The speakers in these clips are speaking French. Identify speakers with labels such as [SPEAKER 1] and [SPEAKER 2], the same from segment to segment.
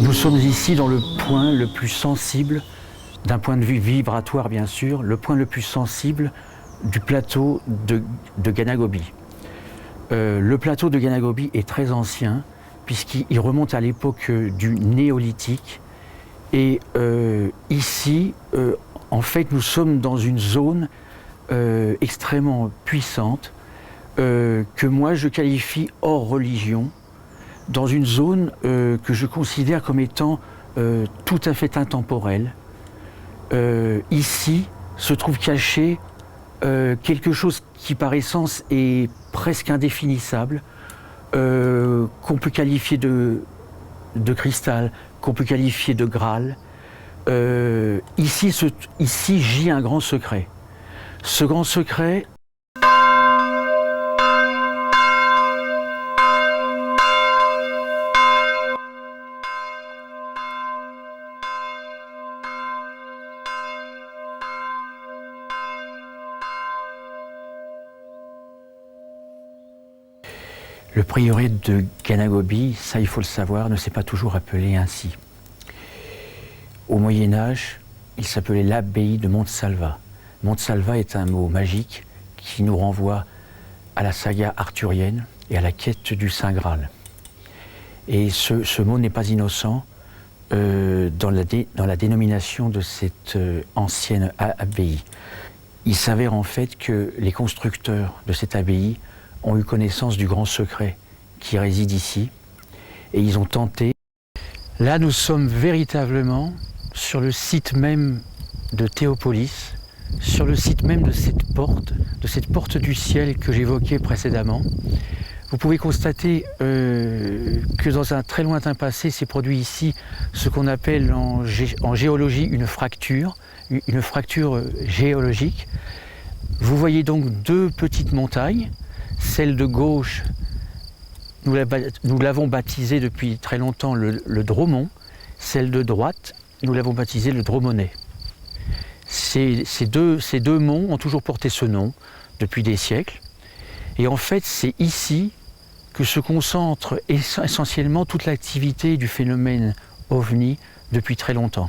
[SPEAKER 1] Nous sommes ici dans le point le plus sensible, d'un point de vue vibratoire bien sûr, le point le plus sensible du plateau de Ganagobi. Le plateau de Ganagobi est très ancien puisqu'il remonte à l'époque du néolithique. Et ici, en fait, nous sommes dans une zone extrêmement puissante que moi je qualifie hors religion, dans une zone que je considère comme étant tout à fait intemporelle. Ici se trouve caché quelque chose qui par essence est presque indéfinissable, qu'on peut qualifier de cristal, qu'on peut qualifier de Graal. Ici gît un grand secret. Ce grand secret, le prieuré de Ganagobi, ça il faut le savoir, ne s'est pas toujours appelé ainsi. Au Moyen-Âge, il s'appelait l'abbaye de Montsalva. Montsalva est un mot magique qui nous renvoie à la saga arthurienne et à la quête du Saint Graal. Et ce mot n'est pas innocent dans la dénomination de cette ancienne abbaye. Il s'avère en fait que les constructeurs de cette abbaye ont eu connaissance du grand secret qui réside ici et ils ont tenté. Là, nous sommes véritablement sur le site même de Théopolis, sur le site même de cette porte du ciel que j'évoquais précédemment. Vous pouvez constater que dans un très lointain passé s'est produit ici ce qu'on appelle en géologie une fracture géologique. Vous voyez donc deux petites montagnes. Celle de gauche, nous l'avons baptisée depuis très longtemps le Dromon. Celle de droite, nous l'avons baptisée le Dromonnet. Ces deux monts ont toujours porté ce nom depuis des siècles. Et en fait, c'est ici que se concentre essentiellement toute l'activité du phénomène OVNI depuis très longtemps.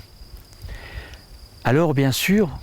[SPEAKER 1] Alors, bien sûr,